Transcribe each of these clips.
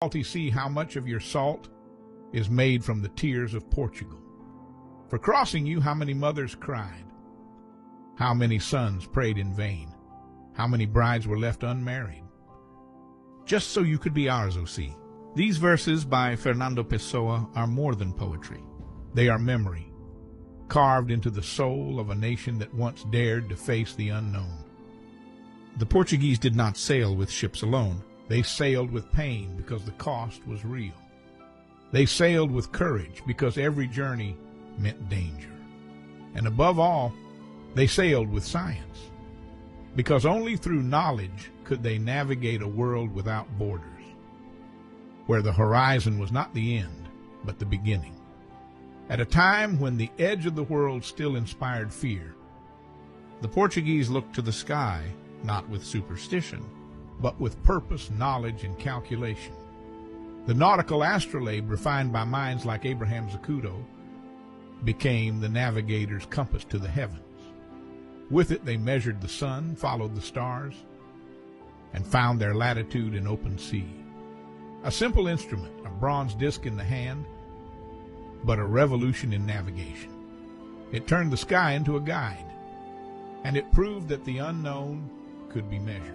salty sea, how much of your salt is made from the tears of Portugal. For crossing you, how many mothers cried? How many sons prayed in vain? How many brides were left unmarried? Just so you could be ours, O sea. These verses by Fernando Pessoa are more than poetry. They are memory, carved into the soul of a nation that once dared to face the unknown. The Portuguese did not sail with ships alone. They sailed with pain because the cost was real. They sailed with courage because every journey meant danger. And above all, they sailed with science, because only through knowledge could they navigate a world without borders, where the horizon was not the end, but the beginning. At a time when the edge of the world still inspired fear, the Portuguese looked to the sky, not with superstition, but with purpose, knowledge, and calculation. The nautical astrolabe, refined by minds like Abraham Zacuto, became the navigator's compass to the heavens. With it they measured the sun, followed the stars, and found their latitude in open sea. A simple instrument, a bronze disc in the hand, but a revolution in navigation. It turned the sky into a guide, and it proved that the unknown could be measured.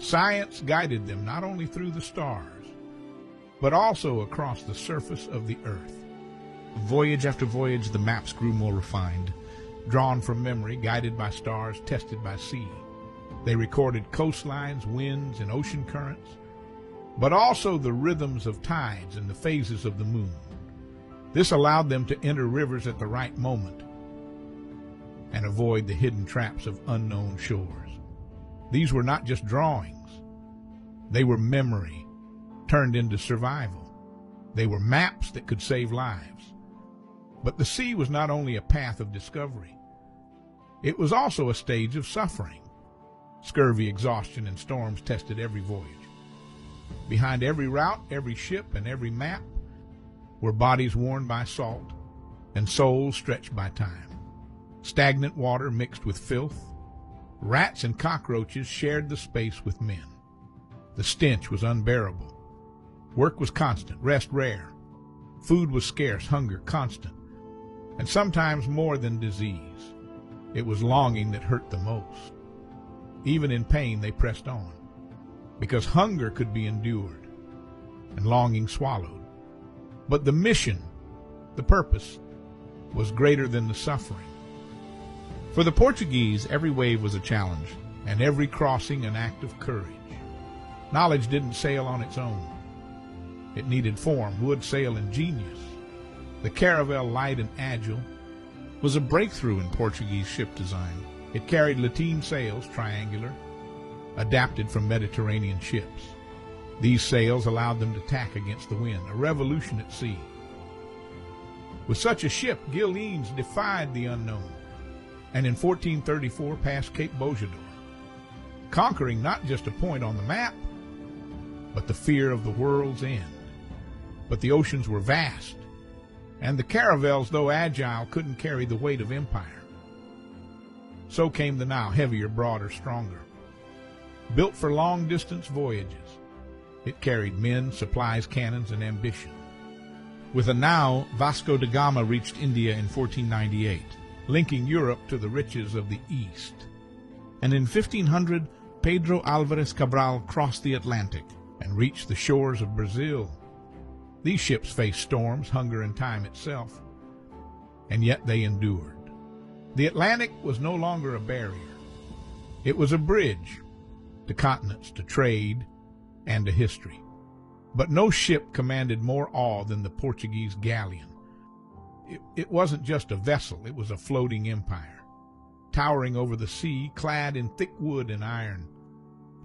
Science guided them not only through the stars, but also across the surface of the earth. Voyage after voyage, the maps grew more refined, drawn from memory, guided by stars, tested by sea. They recorded coastlines, winds, and ocean currents, but also the rhythms of tides and the phases of the moon. This allowed them to enter rivers at the right moment and avoid the hidden traps of unknown shores. These were not just drawings. They were memory turned into survival. They were maps that could save lives. But the sea was not only a path of discovery. It was also a stage of suffering. Scurvy, exhaustion, and storms tested every voyage. Behind every route, every ship, and every map were bodies worn by salt and souls stretched by time. Stagnant water mixed with filth. Rats and cockroaches shared the space with men. The stench was unbearable. Work was constant, rest rare. Food was scarce, hunger constant, and sometimes more than disease. It was longing that hurt the most. Even in pain, they pressed on, because hunger could be endured and longing swallowed. But the mission, the purpose, was greater than the suffering. For the Portuguese, every wave was a challenge, and every crossing an act of courage. Knowledge didn't sail on its own. It needed form, wood, sail, and genius. The caravel, light and agile, was a breakthrough in Portuguese ship design. It carried lateen sails, triangular, adapted from Mediterranean ships. These sails allowed them to tack against the wind, a revolution at sea. With such a ship, Gilles defied the unknown, and in 1434 passed Cape Bojador, conquering not just a point on the map, but the fear of the world's end. But the oceans were vast, and the caravels, though agile, couldn't carry the weight of empire. So came the Nile, heavier, broader, stronger. Built for long-distance voyages, it carried men, supplies, cannons, and ambition. With a Nile, Vasco da Gama reached India in 1498, linking Europe to the riches of the East. And in 1500, Pedro Alvarez Cabral crossed the Atlantic and reached the shores of Brazil. These ships faced storms, hunger, and time itself, and yet they endured. The Atlantic was no longer a barrier. It was a bridge to continents, to trade, and to history. But no ship commanded more awe than the Portuguese galleon. It wasn't just a vessel, it was a floating empire. Towering over the sea, clad in thick wood and iron,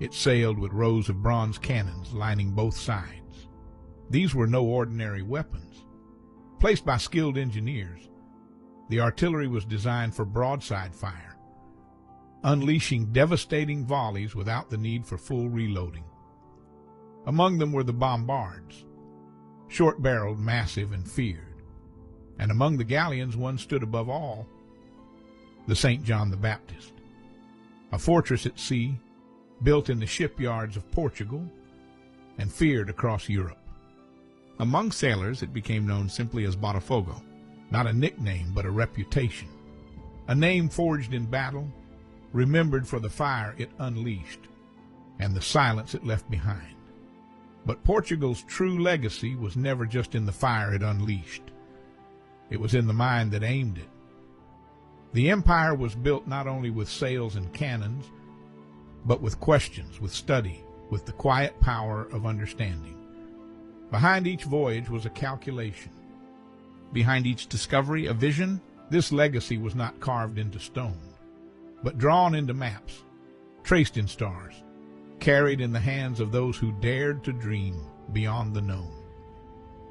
it sailed with rows of bronze cannons lining both sides. These were no ordinary weapons. Placed by skilled engineers, the artillery was designed for broadside fire, unleashing devastating volleys without the need for full reloading. Among them were the bombards, short-barreled, massive, and feared. And among the galleons one stood above all, the St. John the Baptist, a fortress at sea built in the shipyards of Portugal and feared across Europe. Among sailors, it became known simply as Botafogo, not a nickname but a reputation, a name forged in battle, remembered for the fire it unleashed and the silence it left behind. But Portugal's true legacy was never just in the fire it unleashed. It was in the mind that aimed it. The empire was built not only with sails and cannons, but with questions, with study, with the quiet power of understanding. Behind each voyage was a calculation. Behind each discovery, a vision. This legacy was not carved into stone, but drawn into maps, traced in stars, carried in the hands of those who dared to dream beyond the known.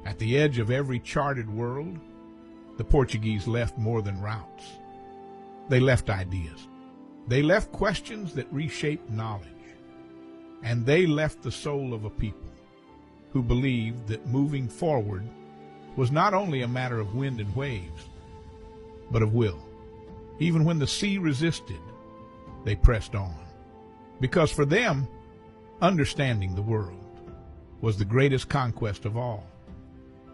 At the edge of every charted world, the Portuguese left more than routes. They left ideas. They left questions that reshaped knowledge. And they left the soul of a people who believed that moving forward was not only a matter of wind and waves, but of will. Even when the sea resisted, they pressed on. Because for them, understanding the world was the greatest conquest of all.